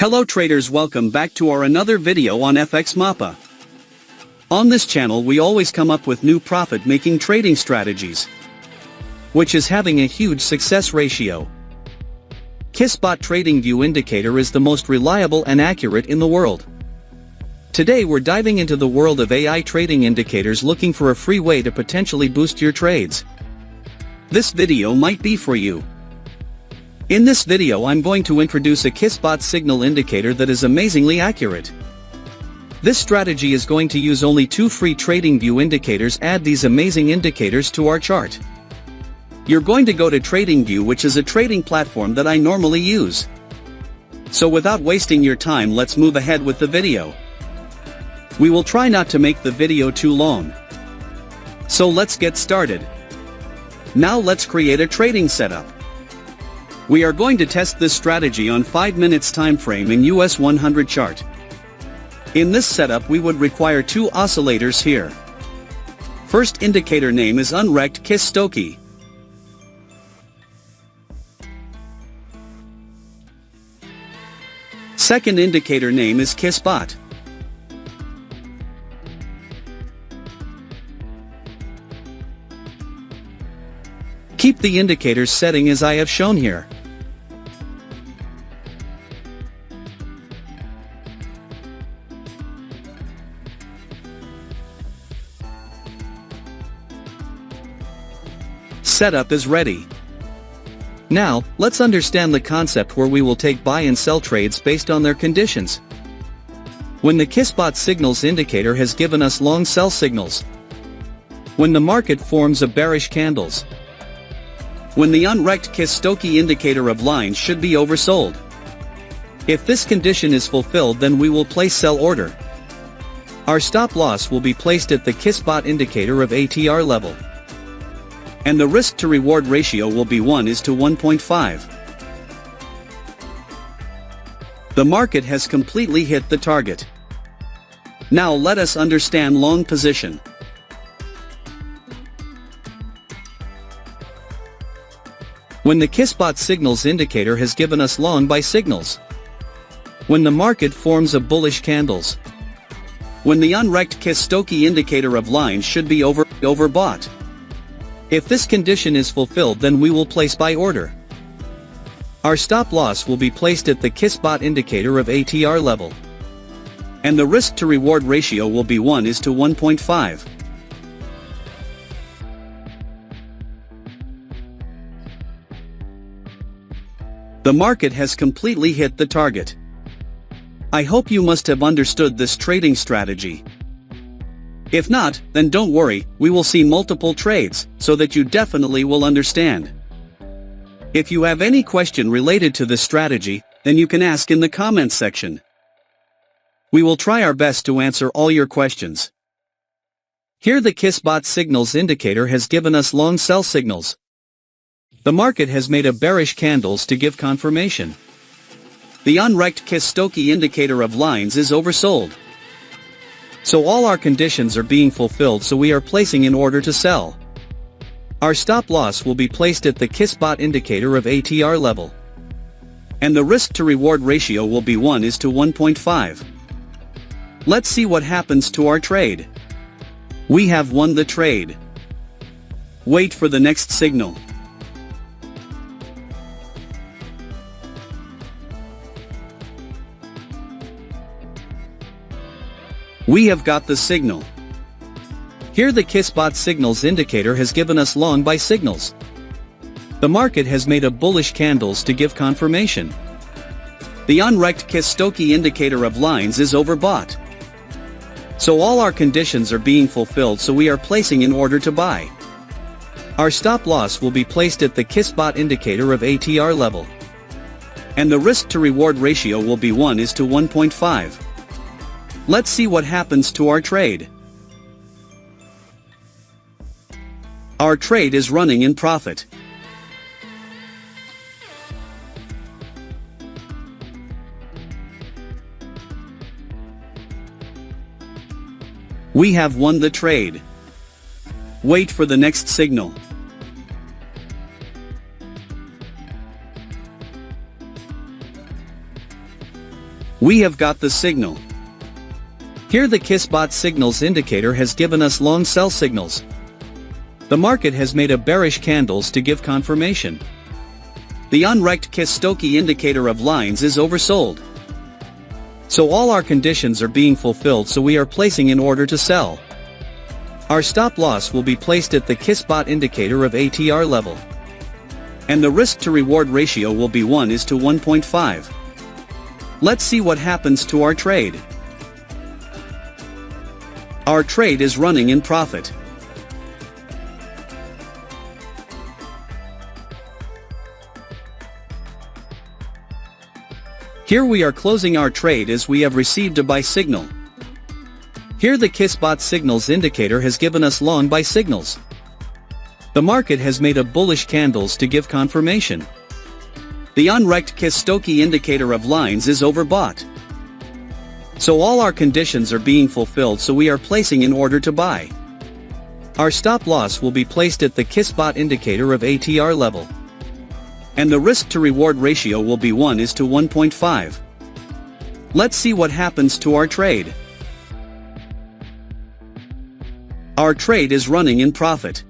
Hello traders, welcome back to our another video on FxMAPA. On this channel we always come up with new profit-making trading strategies, which is having a huge success ratio. KissBot TradingView indicator is the most reliable and accurate in the world. Today we're diving into the world of AI trading indicators, looking for a free way to potentially boost your trades. This video might be for you. In this video I'm going to introduce a KissBot signal indicator that is amazingly accurate. This strategy is going to use only 2 free TradingView indicators. Add these amazing indicators to our chart. You're going to go to TradingView, which is a trading platform that I normally use. So without wasting your time, let's move ahead with the video. We will try not to make the video too long. So let's get started. Now let's create a trading setup. We are going to test this strategy on 5 minutes time frame in US 100 chart. In this setup we would require 2 oscillators here. First indicator name is unRekt-Kiss. Second indicator name is KissBot. Keep the indicators setting as I have shown here. Setup is ready. Now, let's understand the concept where we will take buy and sell trades based on their conditions. When the KissBot signals indicator has given us long sell signals. When the market forms a bearish candles. When the unRekt-Kiss indicator of lines should be oversold. If this condition is fulfilled, then we will place sell order. Our stop loss will be placed at the KissBot indicator of ATR level. And the risk to reward ratio will be 1:1.5. The market has completely hit the target. Now let us understand long position. When the KissBot signals indicator has given us long buy signals. When the market forms a bullish candles. When the unRekt-Kiss indicator of lines should be overbought. If this condition is fulfilled, then we will place buy order. Our stop loss will be placed at the KissBot indicator of ATR level. And the risk to reward ratio will be 1:1.5. The market has completely hit the target. I hope you must have understood this trading strategy. If not, then don't worry, we will see multiple trades, so that you definitely will understand. If you have any question related to this strategy, then you can ask in the comments section. We will try our best to answer all your questions. Here the KissBot signals indicator has given us long sell signals. The market has made a bearish candles to give confirmation. The unRekt-Kiss indicator of lines is oversold. So all our conditions are being fulfilled, so we are placing in order to sell. Our stop loss will be placed at the KissBot indicator of ATR level. And the risk to reward ratio will be 1:1.5. Let's see what happens to our trade. We have won the trade. Wait for the next signal. We have got the signal. Here the KissBot signals indicator has given us long buy signals. The market has made a bullish candles to give confirmation. The unRekt-Kiss indicator of lines is overbought. So all our conditions are being fulfilled, so we are placing in order to buy. Our stop loss will be placed at the KissBot indicator of ATR level. And the risk to reward ratio will be 1:1.5. Let's see what happens to our trade. Our trade is running in profit. We have won the trade. Wait for the next signal. We have got the signal. Here the KISS bot signals indicator has given us long sell signals. The market has made a bearish candles to give confirmation. The unRekt-Kiss Stochastic indicator of lines is oversold. So all our conditions are being fulfilled, so we are placing an order to sell. Our stop loss will be placed at the KISS bot indicator of ATR level. And the risk to reward ratio will be 1:1.5. Let's see what happens to our trade. Our trade is running in profit. Here we are closing our trade as we have received a buy signal. Here the KISS bot signals indicator has given us long buy signals. The market has made a bullish candles to give confirmation. The unRekt-Kiss Stochastic indicator of lines is overbought. So all our conditions are being fulfilled, so we are placing an order to buy. Our stop loss will be placed at the KISS bot indicator of ATR level. And the risk to reward ratio will be 1:1.5. Let's see what happens to our trade. Our trade is running in profit.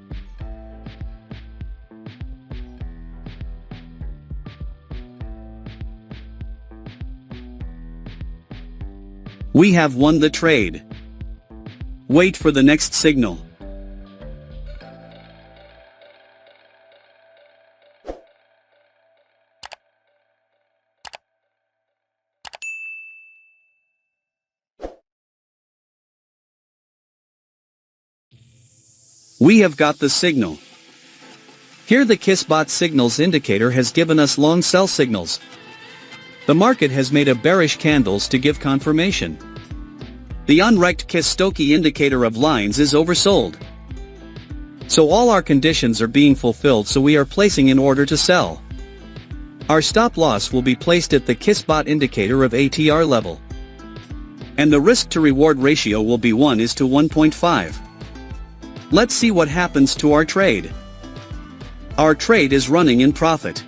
We have won the trade. Wait for the next signal. We have got the signal. Here the KISS bot signals indicator has given us long sell signals. The market has made a bearish candles to give confirmation. The unRekt-Kiss Stochastic indicator of lines is oversold. So all our conditions are being fulfilled, so we are placing an order to sell. Our stop loss will be placed at the KISS bot indicator of ATR level. And the risk to reward ratio will be 1:1.5. Let's see what happens to our trade. Our trade is running in profit.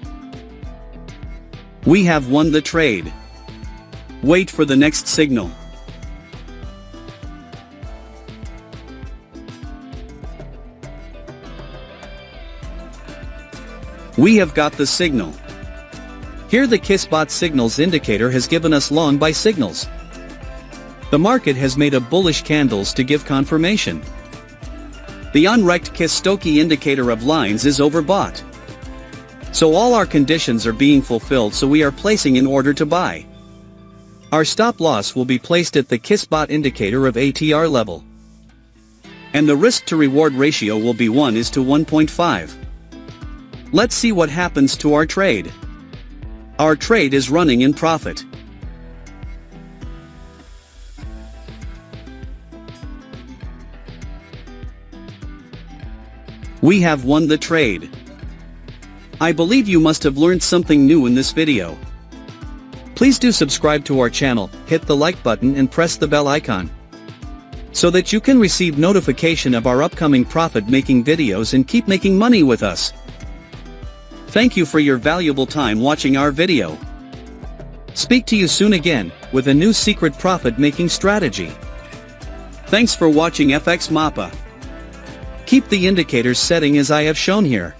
We have won the trade. Wait for the next signal. We have got the signal. Here the KISS bot signals indicator has given us long buy signals. The market has made a bullish candles to give confirmation. The unRekt-Kiss Stochastic indicator of lines is overbought. So all our conditions are being fulfilled, so we are placing an order to buy. Our stop loss will be placed at the KISS bot indicator of ATR level. And the risk to reward ratio will be 1:1.5. Let's see what happens to our trade. Our trade is running in profit. We have won the trade. I believe you must have learned something new in this video. Please do subscribe to our channel, hit the like button and press the bell icon, so that you can receive notification of our upcoming profit-making videos and keep making money with us. Thank you for your valuable time watching our video. Speak to you soon again, with a new secret profit-making strategy. Thanks for watching FxMAPA. Keep the indicators setting as I have shown here.